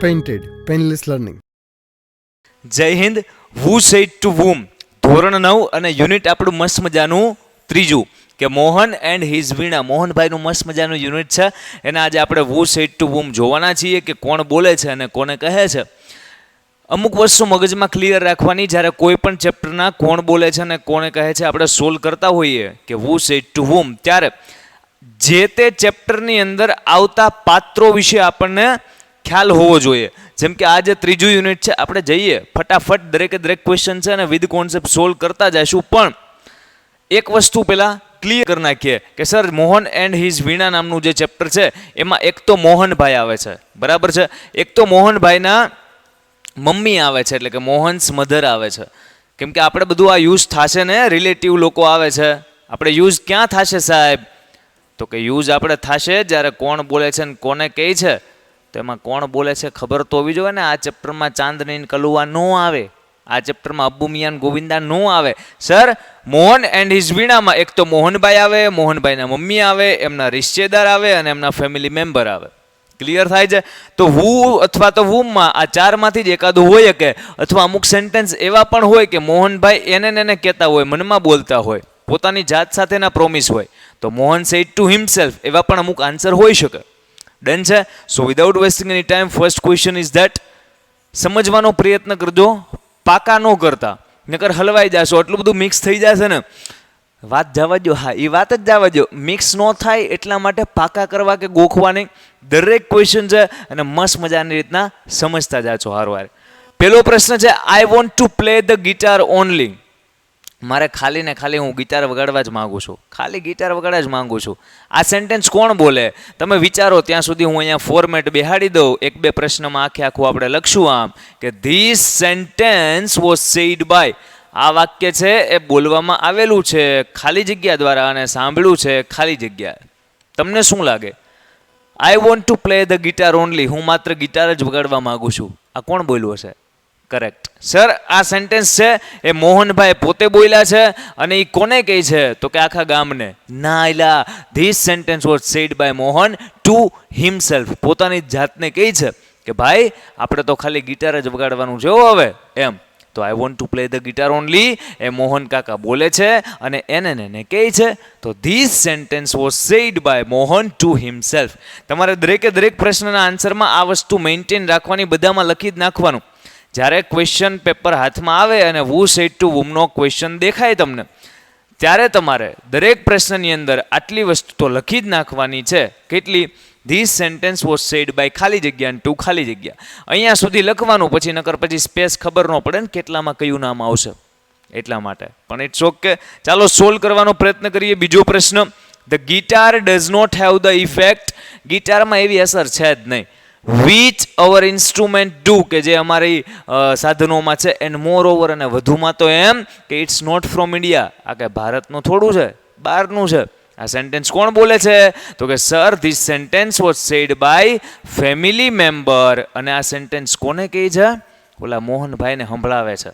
Painted painless learning. Jai Hind. Who said to whom ધોરણ 9 અને unit આપણું મસ્ત મજાનું ત્રીજું કે મોહન એન્ડ હિઝ વીણા. મોહનભાઈનું મસ્ત મજાનું યુનિટ છે. એને આજે આપણે વુ સેડ ટુ વુમ જોવાના છીએ કે કોણ બોલે છે અને કોને કહે છે. અમુક વસ્તુ મગજમાં ક્લિયર રાખવાની, જ્યારે કોઈ પણ ચેપ્ટરના કોણ બોલે છે અને કોને કહે છે આપણે સોલ્વ કરતા હોઈએ કે વુ સેડ ટુ વુમ, ત્યારે જે તે ચેપ્ટરની અંદર આવતા પાત્રો વિશે આપણને ખ્યાલ હોવો જોઈએ. જેમ કે આ જે ત્રીજું યુનિટ છે, આપણે જઈએ ફટાફટ દરેકે દરેક ક્વેશ્ચન છે અને વિથ કોન્સેપ્ટ સોલ્વ કરતા જઈશું. પણ એક વસ્તુ પહેલાં ક્લિયર કરી નાખીએ કે સર મોહન એન્ડ હિઝ વીણા નામનું જે ચેપ્ટર છે એમાં એક તો મોહનભાઈ આવે છે, બરાબર છે, એક તો મોહનભાઈના મમ્મી આવે છે, એટલે કે મોહન્સ મધર આવે છે. કેમ કે આપણે બધું આ યુઝ થશે ને, રિલેટિવ લોકો આવે છે, આપણે યુઝ ક્યાં થશે સાહેબ? તો કે યુઝ આપણે થશે જ્યારે કોણ બોલે છે ને કોને કહે છે. તો એમાં કોણ બોલે છે ખબર તો હોવી જોઈએ ને. આ ચેપ્ટરમાં ચાંદની કલુઆ ન આવે, આ ચેપ્ટરમાં અબ્બુ મિયાન ગોવિંદા ન આવે. સર મોહન એન્ડ હિઝ વીણામાં એક તો મોહનભાઈ આવે, મોહનભાઈના મમ્મી આવે, એમના રિશ્તેદાર આવે અને એમના ફેમિલી મેમ્બર આવે. ક્લિયર થાય છે? તો વુ અથવા તો વુમમાં આ ચારમાંથી જ એકાદું હોય કે, અથવા અમુક સેન્ટેન્સ એવા પણ હોય કે મોહનભાઈ એને કહેતા હોય, મનમાં બોલતા હોય, પોતાની જાત સાથેના પ્રોમિસ હોય. તો મોહન સેડ ટુ હિમસેલ્ફ, એવા પણ અમુક આન્સર હોઈ શકે. ડન છે? So without wasting any time, first question is that. સમજવાનો પ્રયત્ન કરજો, પાકા ન કરતા, નકર હલવાઈ જશો. આટલું બધું મિક્સ થઈ જશે ને, વાત જવા દો. હા, એ વાત જ જવા દો. મિક્સ ન થાય એટલા માટે પાકા કરવા કે ગોખવા નહીં. દરેક ક્વેશ્ચન છે અને મસ્ત મજાની રીતના સમજતા જાજો હારવાર. પહેલો પ્રશ્ન છે, આઈ want to play the guitar only. મારે ખાલી ને ખાલી હું ગિટાર વગાડવા જ માંગુ છું, ખાલી ગિટાર વગાડવા જ માંગુ છું. આ સેન્ટેન્સ કોણ બોલે? તમે વિચારો ત્યાં સુધી હું અહીંયા ફોર્મેટ બેહાડી દઉં. એક બે પ્રશ્નમાં આખું આપણે લખશું આમ કે this sentence was said by. આ વાક્ય છે એ બોલવામાં આવેલું છે ખાલી જગ્યા દ્વારા અને સાંભળ્યું છે ખાલી જગ્યા. તમને શું લાગે? આઈ want to play the guitar only, હું માત્ર ગિટાર જ વગાડવા માંગુ છું. આ કોણ બોલ્યું હશે? કરેક્ટ. સર આ સેન્ટેન્સ છે એ મોહનભાઈ પોતે બોલ્યા છે અને એ કોને કહે છે? તો કે આખા ગામને. ના એલા, this sentence was said by Mohan to himself. પોતાની જાતને કહે છે કે ભાઈ આપણે તો ખાલી ગિટાર જ વગાડવાનું છે હવે એમ. તો I want to play the guitar only એ મોહન કાકા બોલે છે અને એને કહે છે. તો this sentence was said by Mohan to himself. તમારે દરેકે દરેક પ્રશ્નના આન્સરમાં આ વસ્તુ મેન્ટેન રાખવાની, બધામાં લખી જ નાખવાનું. જ્યારે ક્વેશ્ચન પેપર હાથમાં આવે અને વુ સેડ ટુ વુમનો ક્વેશ્ચન દેખાય તમને, ત્યારે તમારે દરેક પ્રશ્નની અંદર આટલી વસ્તુ તો લખી જ નાખવાની છે. કેટલી? This sentence was said by ખાલી જગ્યા ટુ ખાલી જગ્યા. અહીંયા સુધી લખવાનું, પછી નકર પછી સ્પેસ ખબર ન પડે ને કેટલામાં કયું નામ આવશે, એટલા માટે. પણ ઇટ્સ ઓકે. ચાલો સોલ્વ કરવાનો પ્રયત્ન કરીએ. બીજો પ્રશ્ન, the guitar does not have the effect. ગિટારમાં એવી અસર છે જ નહીં. વિચ અવર ઇન્સ્ટ્રુમેન્ટ ડુ, કે જે અમારી સાધનોમાં છે. એન્ડ મોર ઓવર, અને વધુમાં તો એમ કે ઇટ્સ નોટ ફ્રોમ ઇન્ડિયા. આ કે ભારતનું થોડું છે, બહારનું છે. આ સેન્ટેન્સ કોણ બોલે છે? તો કે sir this sentence was said by family member. અને આ સેન્ટેન્સ કોને કહે છે? ઓલા મોહનભાઈને સંભળાવે છે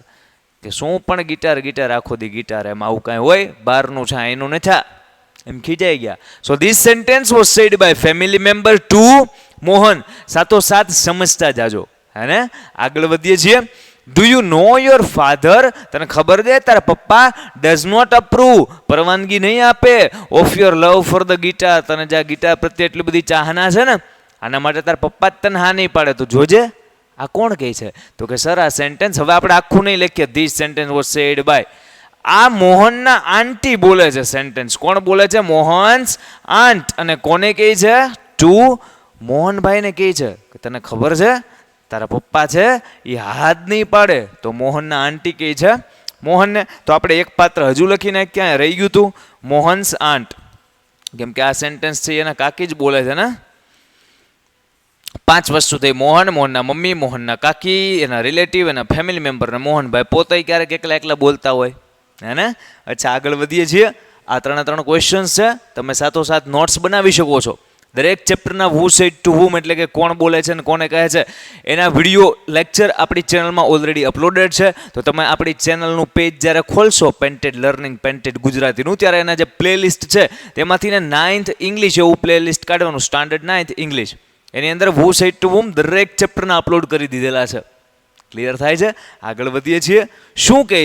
કે શું પણ ગિટાર ગિટાર આખો દી ગિટાર, એમ આવું કાંઈ હોય? બહારનું છે, એનું નથી, એમ ખીજાઈ ગયા. So this sentence was said by family member to Mohan. સાથોસાથ સમજતા જાજો, હે ને? આગળ વધીએ છીએ. Do you know your father? તને ખબર છે તારા પપ્પા ડઝ નોટ અપ્રૂવ, પરવાનગી નહીં આપે, of your love for the guitar. તને જ્યાં ગિટાર પ્રત્યે એટલી બધી ચાહના છે ને, આના માટે તારા પપ્પા જ તને હા નહીં પાડે. તો જોજે આ કોણ કહે છે? તો કે સર આ સેન્ટેન્સ, હવે આપણે આખું નહીં લખીએ, this sentence was said by. આ મોહનના આંટી બોલે છે સેન્ટેન્સ. કોણ બોલે છે? મોહન્સ આંટ. અને કોને કહે છે? ટુ મોહનભાઈને કહે છે કે તને ખબર છે તારા પપ્પા છે એ હાથ નહીં પાડે. તો મોહનના આંટી કહે છે મોહનને. તો આપણે એક પાત્ર હજુ લખીને ક્યાં રહી ગયું હતું? Mohan's aunt. કેમ કે આ સેન્ટેન્સ છે એના કાકી જ બોલે છે ને. 5 વસ્તુ થઈ: મોહન, મોહનના મમ્મી, મોહનના કાકી, એના રિલેટિવ, એના ફેમિલી મેમ્બર ને મોહનભાઈ પોતે ક્યારેક એકલા બોલતા હોય, હે ને? અચ્છા, આગળ વધીએ છીએ. આ 3 ક્વેશ્ચન્સ છે. તમે સાથોસાથ નોટ્સ બનાવી શકો છો. દરેક ચેપ્ટરના વુ સેડ ટુ વુમ એટલે કે કોણ બોલે છે અને કોને કહે છે એના વિડીયો લેક્ચર આપણી ચેનલમાં ઓલરેડી અપલોડેડ છે. તો તમે આપણી ચેનલનું પેજ જ્યારે ખોલશો, પેન્ટેડ લર્નિંગ પેન્ટેડ ગુજરાતીનું, ત્યારે એના જે પ્લેલિસ્ટ છે તેમાંથી ને 9th ઇંગ્લિશ એવું પ્લેલિસ્ટ કાઢવાનું, સ્ટાન્ડર્ડ 9th ઇંગ્લિશ. એની અંદર વુ સેડ ટુ વુમ દરેક ચેપ્ટરના અપલોડ કરી દીધેલા છે. ક્લિયર થાય છે? આગળ વધીએ છીએ. શું કહે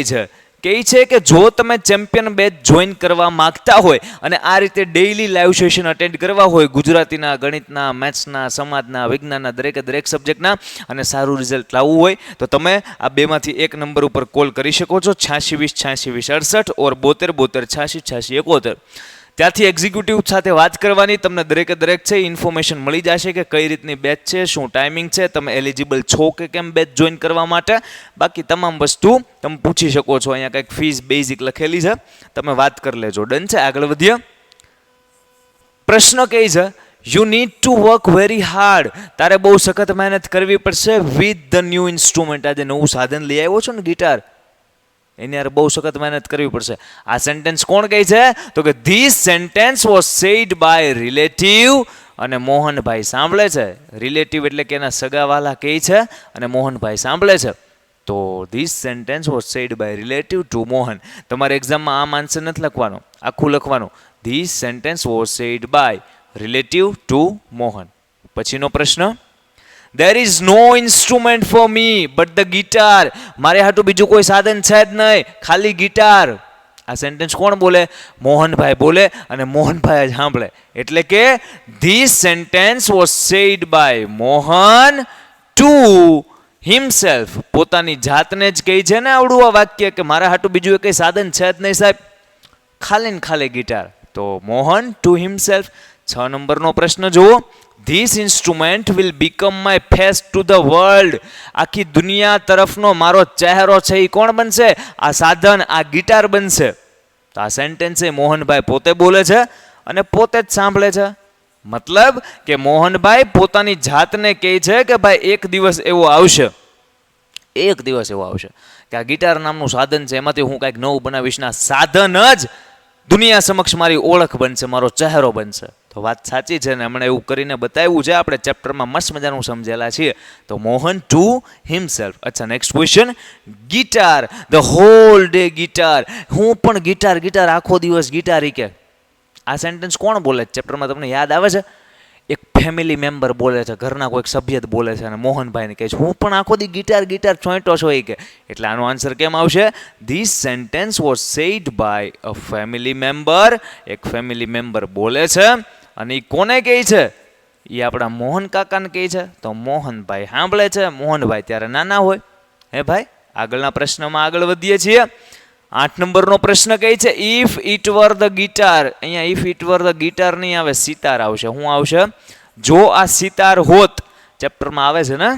છે કે જો તમે ચેમ્પિયન બેચ જોઈન કરવા માંગતા હોય અને આ રીતે ડેઇલી લાઈવ સેશન અટેન્ડ કરવા હોય ગુજરાતીના, ગણિતના, મેથ્સના, સમાજના, વિજ્ઞાનના દરેક સબ્જેક્ટના અને સારું રિઝલ્ટ લાવવું હોય તો તમે આ બેમાંથી એક નંબર ઉપર કોલ કરી શકો છો 8620 8620 68 ઓર 72 72 86 86 71. ત્યાંથી એક્ઝિક્યુટિવ સાથે વાત કરવાની, તમને દરેક છે ઇન્ફોર્મેશન મળી જશે કે કઈ રીતની બેચ છે, શું ટાઈમિંગ છે, તમે એલિજિબલ છો કે કેમ બેચ જોઈન કરવા માટે. બાકી તમામ વસ્તુ તમે પૂછી શકો છો. અહીંયા કંઈક ફીસ બેઝિક લખેલી છે, તમે વાત કરી લેજો. ડન છે? આગળ વધીએ. પ્રશ્ન કહે છે you need to work very hard. તારે બહુ સખત મહેનત કરવી પડશે વિથ ધ ન્યૂ ઇન્સ્ટ્રુમેન્ટ. આજે નવું સાધન લઈ આવ્યો છો ને ગિટાર, એની યાર બહુ સખત મહેનત કરવી પડશે. આ સેન્ટેન્સ કોણ કહે છે? તો કે this sentence was said by relative. અને મોહનભાઈ સાંભળે છે. રિલેટિવ એટલે કે એના સગાવાલા કહે છે અને મોહનભાઈ સાંભળે છે. તો this sentence was said by relative to Mohan. તમારે એક્ઝામમાં આમ આન્સર નથી લખવાનો, આખું લખવાનું. This sentence was said by relative to Mohan. પછીનો પ્રશ્ન, There is no instrument for me but the guitar. મારે હાટું બીજું કોઈ સાધન છે જ નહીં, ખાલી ગિટાર. આ સેન્ટેન્સ કોણ બોલે? મોહનભાઈ બોલે અને મોહનભાઈ જ સાંભળે. એટલે કે this sentence was said by Mohan to himself. પોતાની જાતને જ કહે છે ને આવડું આ વાક્ય કે મારા હાટું બીજું કંઈ સાધન છે જ નહીં સાહેબ, ખાલી ને ખાલી ગિટાર. તો મોહન ટુ હિમસેલ્ફ. 6 નંબરનો પ્રશ્ન જુઓ. This instrument will become my face to the world. આખી દુનિયા તરફનો મારો ચહેરો છે એ કોણ બનશે? આ સાધન, આ ગિટાર બનશે. તો આ સેન્ટેન્સ એ મોહનભાઈ પોતે બોલે છે અને પોતે જ સાંભળે છે. મતલબ કે મોહનભાઈ પોતાની જાતને કહે છે કે ભાઈ એક દિવસ એવો આવશે કે આ ગિટાર નામનું સાધન છે, એમાંથી હું કાંઈક નવું બનાવીશ ને આ સાધન જ દુનિયા સમક્ષ મારી ઓળખ બનશે, મારો ચહેરો બનશે. તો વાત સાચી છે ને, હમણાં એવું કરીને બતાવ્યું છે, આપણે ચેપ્ટરમાં મસ્ત મજાનું સમજેલા છીએ. તો મોહન ટુ હિમસેલ્ફ. અચ્છા, next question. Guitar, the hall day guitar. હું પણ ગિટાર આખો દિવસ ગિટાર. કે આ સેન્ટેન્સ કોણ બોલે છે ચેપ્ટરમાં? તમને યાદ આવે છે? એક ફેમિલી મેમ્બર બોલે છે, ઘરના કોઈક સભ્ય બોલે છે અને મોહનભાઈને કહે છે હું પણ આખો દી ગિટાર ચોંટો છો એ કે. એટલે આનો આન્સર કેમ આવશે? This sentence was said by a family member. એક ફેમિલી મેમ્બર બોલે છે અને એ કોને કહે છે? એ આપણા મોહન કાકાને કહે છે. તો મોહનભાઈ સાંભળે છે. મોહનભાઈ ત્યારે નાના હોય. હે ભાઈ, આગળના પ્રશ્નમાં આગળ વધીએ છીએ. 8 નંબરનો પ્રશ્ન કહે છે if it were the guitar. અહીંયા if it were the guitar નહીં આવે, સિતાર આવશે. શું આવશે? જો આ સિતાર હોત. ચેપ્ટરમાં આવે છે ને,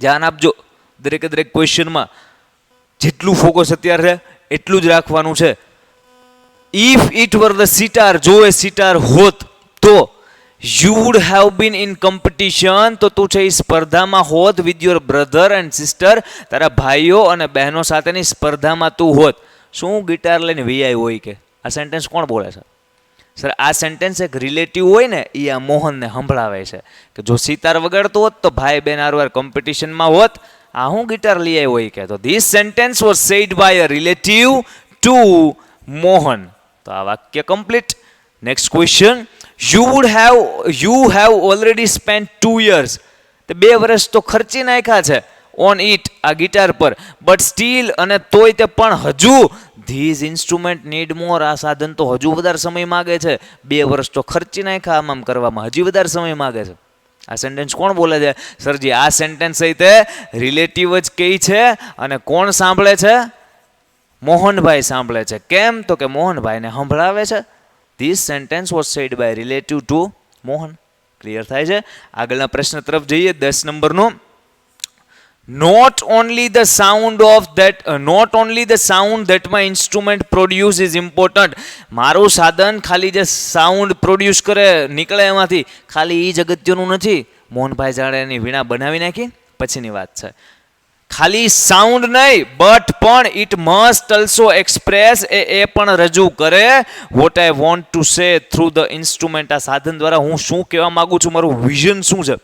ધ્યાન આપજો. દરેક ક્વેશ્ચનમાં જેટલું ફોકસ અત્યારે એટલું જ રાખવાનું છે. If it were the sitar, જો એ સિતાર હોત તો you would have been in competition. તો તું છે એ સ્પર્ધામાં હોત with your brother and sister. તારા ભાઈઓ અને બહેનો સાથેની સ્પર્ધામાં તું હોત. શું ગિટાર લઈને વીઆઈ હોય કે? આ સેન્ટેન્સ કોણ બોલે છે? સર, આ સેન્ટેન્સ એક રિલેટિવ હોય ને એ આ મોહનને સંભળાવે છે કે જો સિતાર વગાડતો હોત તો ભાઈ બહેન હારવાર કોમ્પિટિશનમાં હોત. આ હું ગિટાર લઈ આવ્યો હોય કે? તો this sentence was said by a relative to Mohan. તો આ વાક્ય complete. Next question. You have already spent 2 years. તે 2 વર્ષ તો ખર્ચી નાખ્યા છે ઓન ઇટ, આ ગિટાર પર. બટ સ્ટીલ, અને તોય તે પણ હજુ ધીઝ ઇન્સ્ટ્રુમેન્ટ નીડ મોર. આ સાધન તો હજુ વધારે સમય માગે છે. 2 વર્ષ તો ખર્ચી નાખ્યા આમ કરવામાં, હજી વધારે સમય માગે છે. આ સેન્ટેન્સ કોણ બોલે છે? સરજી, આ સેન્ટેન્સ તે રિલેટિવ જ કહે છે અને કોણ સાંભળે છે? મોહનભાઈ સાંભળે છે. કેમ? તો કે મોહનભાઈને સંભળાવે છે. This sentence was said by relative to Mohan. Clear થાય છે? આગળના પ્રશ્ન તરફ જઈએ. 10 નંબરનો. Not only the sound that my instrument produce is important. મારું સાધન ખાલી જે સાઉન્ડ પ્રોડ્યુસ કરે, નીકળે એમાંથી, ખાલી એ જ અગત્યનું નથી. મોહનભાઈ જાણે એની વીણા બનાવી નાખી, પછીની વાત છે. ખાલી સાઉન્ડ નહીં, બટ પણ ઇટ મસ્ટ ઓલ્સો એક્સપ્રેસ. એ પણ રજૂ કરે what I want to say through the instrument. આ સાધન દ્વારા હું શું કહેવા માંગુ છું, મારું વિઝન શું છે,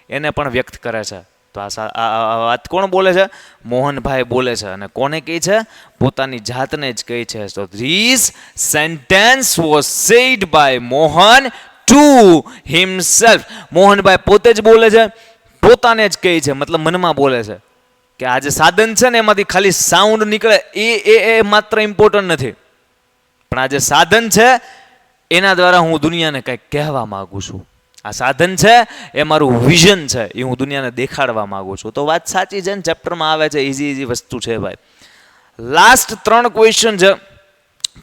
એને પણ વ્યક્ત કરે છે. તો આ વાત કોણ બોલે છે? મોહનભાઈ બોલે છે. અને કોને કહે છે? પોતાની જાતને જ કહે છે. તો this sentence was said by Mohan to himself. Mohanbhai પોતે જ બોલે છે, પોતાને જ કહે છે, મતલબ મનમાં બોલે છે કે આ જે સાધન છે ને એમાંથી ખાલી સાઉન્ડ નીકળે એ માત્ર ઇમ્પોર્ટન્ટ નથી, પણ આ જે સાધન છે એના દ્વારા હું દુનિયાને કંઈક કહેવા માંગુ છું. આ સાધન છે એ મારું વિઝન છે, એ હું દુનિયાને દેખાડવા માંગુ છું. તો વાત સાચી છે ને, ચેપ્ટરમાં આવે છે, ઇઝી વસ્તુ છે ભાઈ. લાસ્ટ 3 ક્વેશ્ચન છે,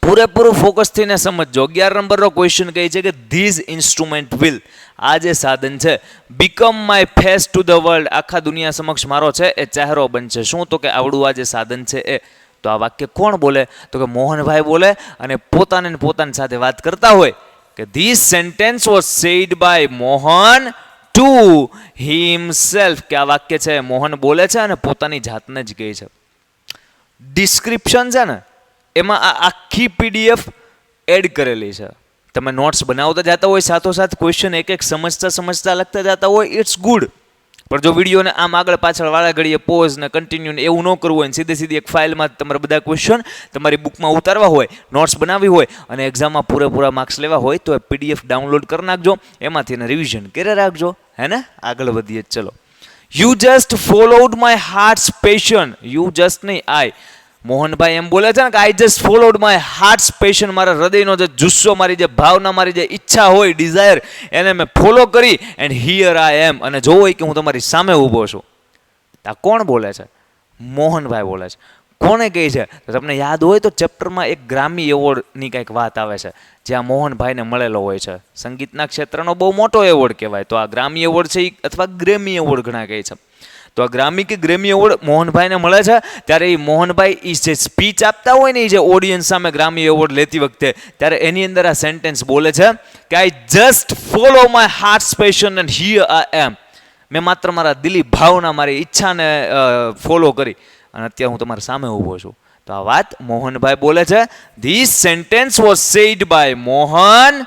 પૂરેપૂરું ફોકસ થઈને સમજજો. 11 નંબરનો ક્વેશ્ચન કહે છે કે ધીઝ ઇન્સ્ટ્રુમેન્ટ વિલ, આ જે સાધન છે, become my face to the world, આખા દુનિયા સમક્ષ મારો છે એ ચહેરો બનશે. શું? તો કે આવડું આ જે સાધન છે એ. તો આ વાક્ય કોણ બોલે? તો કે મોહનભાઈ બોલે, અને પોતાની સાથે વાત કરતા હોય કે this sentence was said by Mohan to himself, કે આ વાક્ય છે મોહન બોલે છે અને પોતાની જાતને જ કહે છે. ડિસ્ક્રિપ્શન છે ને એમાં આ આખી PDF એડ કરેલી છે. તમે નોટ્સ બનાવતા જતા હોય, સાથોસાથ ક્વેશ્ચન એક સમજતા લખતા જતા હોય, ઇટ્સ ગુડ. પણ જો વિડીયોને આમ આગળ પાછળ વાળા ઘડીએ પોઝ ને કન્ટિન્યુ ને એવું ન કરવું હોય, સીધી એક ફાઇલમાં તમારે બધા ક્વેશ્ચન તમારી બુકમાં ઉતારવા હોય, નોટ્સ બનાવવી હોય અને એક્ઝામમાં પૂરેપૂરા માર્ક્સ લેવા હોય, તો એ PDF ડાઉનલોડ કરી નાખજો, એમાંથી એને રિવિઝન કરી રાખજો. હે ને? આગળ વધીએ. ચલો. You just followed my heart's passion. You just નહીં, આઈ. મોહનભાઈ એમ બોલે છે ને કે I just followed my heart's passion, મારા હૃદયનો જે જુસ્સો, મારી જે ભાવના, મારી જે ઈચ્છા હોય, ડિઝાયર, એને મેં ફોલો કરી, એન્ડ હિયર આઈ એમ, અને જોવો કે હું તમારી સામે ઊભો છું. આ કોણ બોલે છે? મોહનભાઈ બોલે છે. કોને કહે છે? તો તમને યાદ હોય તો ચેપ્ટરમાં એક ગ્રામી એવોર્ડની કંઈક વાત આવે છે, જ્યાં મોહનભાઈને મળેલો હોય છે. સંગીતના ક્ષેત્રનો બહુ મોટો એવોર્ડ કહેવાય. તો આ ગ્રામી એવોર્ડ છે અથવા ગ્રેમી એવોર્ડ ઘણા કહે છે. તો આ ગ્રામી કે ગ્રેમી એવોર્ડ મોહનભાઈને મળે છે. ત્યારે એ મોહનભાઈ એ જે સ્પીચ આપતા હોય ને, એ જે ઓડિયન્સ સામે ગ્રામી એવોર્ડ લેતી વખતે, ત્યારે એની અંદર આ સેન્ટેન્સ બોલે છે કે I just follow my heart's passion and here I am. મેં માત્ર મારા દિલી ભાવના, મારી ઈચ્છાને ફોલો કરી અને અત્યારે હું તમારી સામે ઊભો છું. તો આ વાત મોહનભાઈ બોલે છે. This sentence was said by Mohan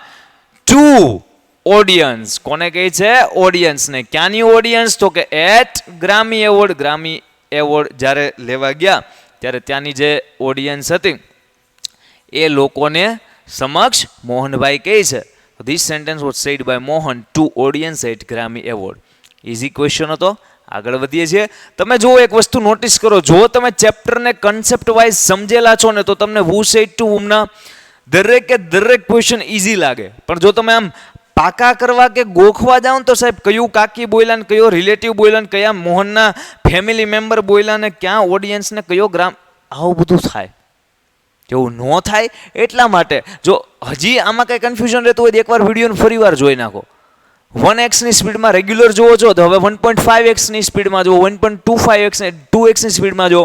to audience. કોને કહે છે? ઓડિયન્સને. ક્યાંની ઓડિયન્સ? તો કે at Grammy award. Grammy award જ્યારે લેવા ગયા ત્યારે ત્યાંની જે ઓડિયન્સ હતી એ લોકોને સમક્ષ મોહનભાઈ કહે છે. This sentence was said by Mohan to audience at Grammy award. Easy question હતો. આગળ વધીએ છીએ. તમે જો એક વસ્તુ નોટિસ કરો, જો તમે ચેપ્ટરને કન્સેપ્ટ વાઇઝ સમજેલા છો ને, તો તમને હુ સેડ ટુ હુમના દરેક ક્વેશ્ચન ઇઝી લાગે. પણ જો તમે આમ પાકા કરવા કે ગોખવા જાઓ ને, તો સાહેબ કયું કાકી બોલ્યા ને કયો રિલેટિવ બોલ્યા ને કયા મોહનના ફેમિલી મેમ્બર બોલ્યા ને ક્યાં ઓડિયન્સ ને કયો ગ્રામ, આવું બધું થાય. એવું ન થાય એટલા માટે જો હજી આમાં કઈ કન્ફ્યુઝન રહેતું હોય તો એકવાર વિડીયોને ફરીવાર જોઈ નાખો. 1x ની સ્પીડમાં રેગ્યુલર જોવો છો તો હવે 1.5x ની સ્પીડમાં જુઓ, 1.25x 2x ની સ્પીડમાં જુઓ,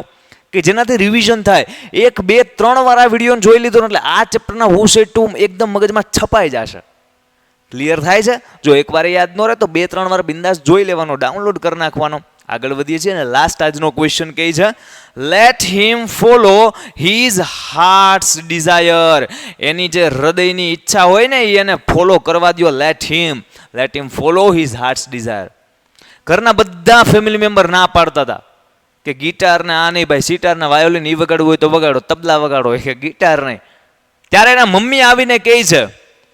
કે જેનાથી રિવિઝન થાય. 1 2 3 વાર આ વિડીયોને જોઈ લીધો એટલે આ ચેપ્ટરના હુ સેડ ટુ એકદમ મગજમાં છપાઈ જશે. ક્લિયર થાય છે? જો એકવાર યાદ ન રહે તો 2 3 વાર બિંદાસ જોઈ લેવાનો, ડાઉનલોડ કરી નાખવાનો. આગળ વધીએ છીએ. અને લાસ્ટ આજનો ક્વેશ્ચન કહે છે let him follow his heart's desire. એની જે હૃદયની ઈચ્છા હોય ને એને ફોલો કરવા દો. Let him follow his heart's desire. ઘરના બધા ફેમિલી મેમ્બર ના પાડતા હતા કે ગિટાર ને આ નહીં ભાઈ, સિટાર ને વાયોલિન એ વગાડવું હોય તો વગાડો, તબલા વગાડો, કે ગિટાર નહીં. ત્યારે એના મમ્મી આવીને કહે છે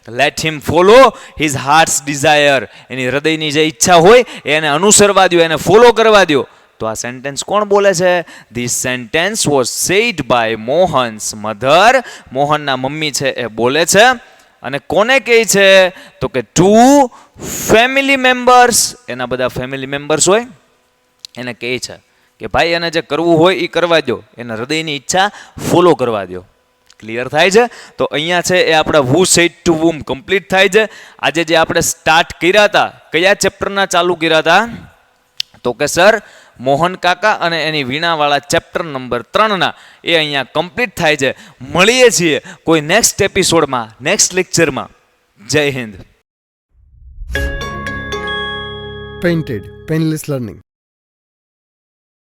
let him follow his heart's desire. એની હૃદયની જે ઈચ્છા હોય એને અનુસરવા દો, એને ફોલો કરવા દો. તો આ સેન્ટેન્સ કોણ બોલે છે? This sentence was said by Mohan's mother. મોહનના મમ્મી છે એ બોલે છે. અને કોને કહે છે? તો કે ટુ ફેમિલી મેમ્બર્સ. એના બધા ફેમિલી મેમ્બર્સ હોય એને કહે છે કે ભાઈ એને જે કરવું હોય એ કરવા દો, એના હૃદયની ઈચ્છા ફોલો કરવા દો. ક્લિયર થાય છે? તો અહીંયા છે એ આપણા who said to whom complete થાય છે. આજે જે આપણે સ્ટાર્ટ કર્યા હતા, કયા ચેપ્ટરના ચાલુ કર્યા હતા? તો કે સર મોહન કાકા અને એની વીણાવાળા ચેપ્ટર નંબર 3ના એ અહીંયા કમ્પ્લીટ થાય છે. મળીએ છીએ કોઈ નેક્સ્ટ એપિસોડમાં, નેક્સ્ટ લેક્ચરમાં. જય હિન્દ. Painted Painless Learning.